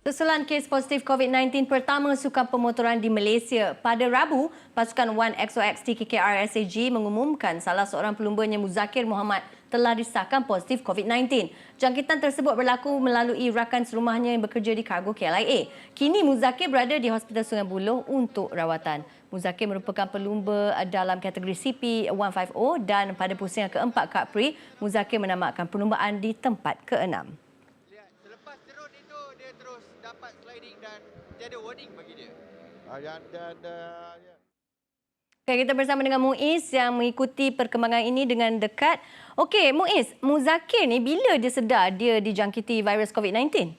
Susulan kes positif COVID-19 pertama Sukan Pemotoran di Malaysia. Pada Rabu, pasukan 1XOX TKKR SAG mengumumkan salah seorang pelumbanya Muzakir Muhammad telah disahkan positif COVID-19. Jangkitan tersebut berlaku melalui rakan serumahnya yang bekerja di kargo KLIA. Kini Muzakir berada di Hospital Sungai Buloh untuk rawatan. Muzakir merupakan pelumba dalam kategori CP150 dan pada pusingan keempat Kap Pri, Muzakir menamatkan perlumbaan di tempat ke-6. Dia terus dapat sliding dan tiada warning bagi dia. Okay, kita bersama dengan Muiz yang mengikuti perkembangan ini dengan dekat. Okey, Muiz, Muzakir ni bila dia sedar dia dijangkiti virus COVID-19?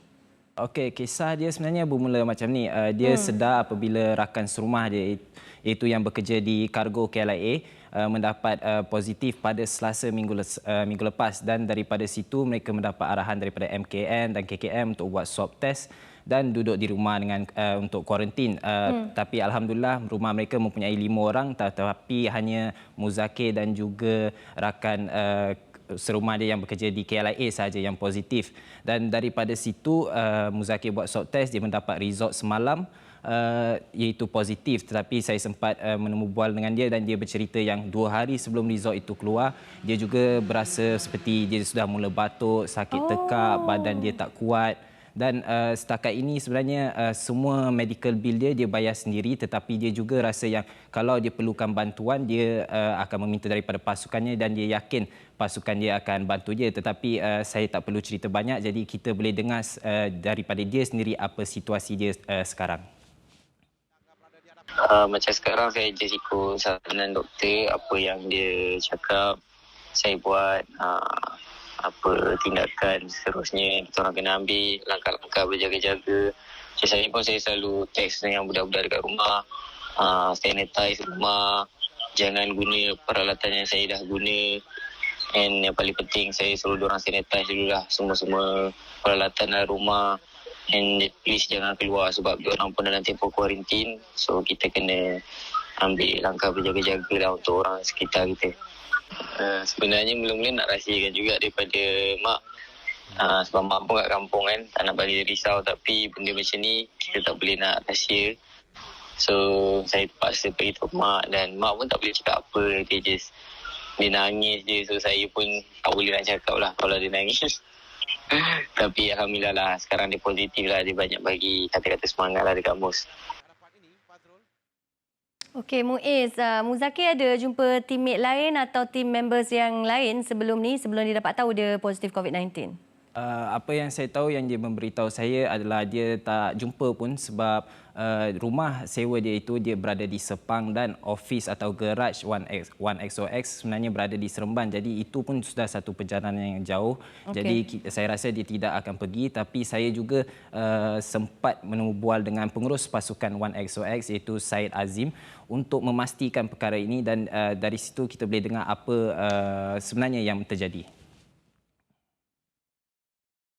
Okey, kisah dia sebenarnya bermula macam ni. Dia sedar apabila rakan serumah dia iaitu yang bekerja di kargo KLIA mendapat positif pada Selasa minggu lepas, dan daripada situ mereka mendapat arahan daripada MKN dan KKM untuk buat swab test dan duduk di rumah dengan untuk kuarantin. Tapi alhamdulillah rumah mereka mempunyai 5 orang, tetapi hanya Muzakir dan juga rakan serumah dia yang bekerja di KLIA sahaja yang positif. Dan daripada situ Muzakir buat swab test, dia mendapat result semalam iaitu positif, tetapi saya sempat menemu bual dengan dia dan dia bercerita yang 2 hari sebelum result itu keluar, dia juga berasa seperti dia sudah mula batuk, sakit tekak, badan dia tak kuat. Dan setakat ini sebenarnya semua medical bill dia bayar sendiri, tetapi dia juga rasa yang kalau dia perlukan bantuan, dia akan meminta daripada pasukannya dan dia yakin pasukan dia akan bantu dia. Tetapi saya tak perlu cerita banyak, jadi kita boleh dengar daripada dia sendiri apa situasi dia sekarang. Macam sekarang saya just ikut saranan doktor, apa yang dia cakap saya buat, apa tindakan seterusnya kita orang kena ambil, langkah-langkah berjaga-jaga. Macam saya pun saya selalu teks dengan budak-budak dekat rumah, sanitize rumah, jangan guna peralatan yang saya dah guna, and yang paling penting saya suruh diorang sanitize dululah semua peralatan dalam rumah. And please jangan keluar sebab diorang pun dalam tempoh kuarantin. So kita kena ambil langkah berjaga-jaga lah untuk orang sekitar kita. Sebenarnya mula-mula nak rahsiakan juga daripada mak. Sebab mak pun kat kampung kan, tak nak bagi dia risau. Tapi benda macam ni kita tak boleh nak rahsia. So saya terpaksa beritahu mak dan mak pun tak boleh cakap apa. Dia nangis je. So saya pun tak boleh nak cakap lah kalau dia nangis. Tapi alhamdulillah lah, sekarang dia positif lah, dia banyak bagi kata-kata semangat lah dekat Mus. Okey, Muiz, Muzakir ada jumpa teammate lain atau team members yang lain sebelum dia dapat tahu dia positif COVID-19? Apa yang saya tahu yang dia memberitahu saya adalah dia tak jumpa pun sebab rumah sewa dia itu dia berada di Sepang dan office atau garage 1XOX sebenarnya berada di Seremban. Jadi itu pun sudah satu perjalanan yang jauh. Jadi saya rasa dia tidak akan pergi, tapi saya juga sempat menemu bual dengan pengurus pasukan 1XOX iaitu Syed Azim untuk memastikan perkara ini, dan dari situ kita boleh dengar apa sebenarnya yang terjadi.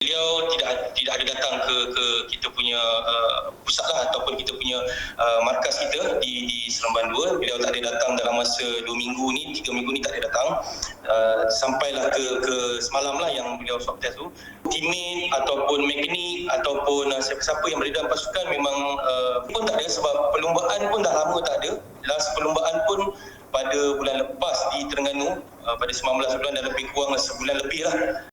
Beliau tidak ada datang ke kita punya pusat lah, ataupun kita punya markas kita di Seremban 2. Beliau tak ada datang dalam masa 3 minggu ni tak ada datang. Sampailah ke semalam lah yang beliau swab test tu. Teammate ataupun mekanik ataupun siapa-siapa yang berada dalam pasukan memang pun tak ada, sebab perlumbaan pun dah lama tak ada. Last perlumbaan pun pada bulan lepas di Terengganu, pada 19 bulan dan lebih kurang sebulan lebih lah.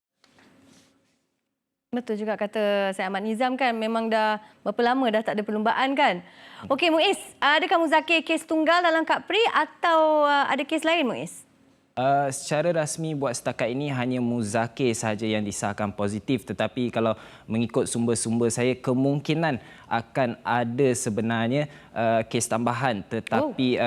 Betul juga kata Syed Ahmad Nizam kan, memang dah berapa lama dah tak ada perlumbaan kan. Okey Muiz, adakah Muzakir kes tunggal dalam Kap Pri atau ada kes lain Muiz? Secara rasmi buat setakat ini hanya Muzakir sahaja yang disahkan positif, tetapi kalau mengikut sumber-sumber saya kemungkinan akan ada sebenarnya kes tambahan, tetapi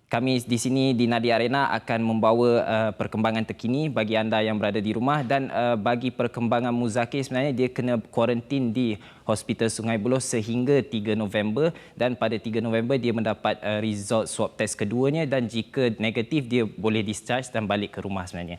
kami di sini di Nadia Arena akan membawa perkembangan terkini bagi anda yang berada di rumah. Dan bagi perkembangan Muzakir, sebenarnya dia kena kuarantin di Hospital Sungai Buloh sehingga 3 November. Dan pada 3 November dia mendapat result swab test keduanya, dan jika negatif dia boleh discharge dan balik ke rumah sebenarnya.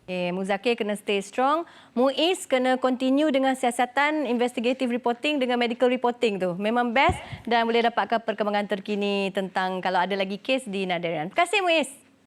Muzakir kena stay strong. Muiz kena continue dengan siasatan investigative reporting dengan medical reporting tu. Memang best dan boleh dapatkan perkembangan terkini tentang kalau ada lagi kes di Nadia Arena. Terima kasih Muiz.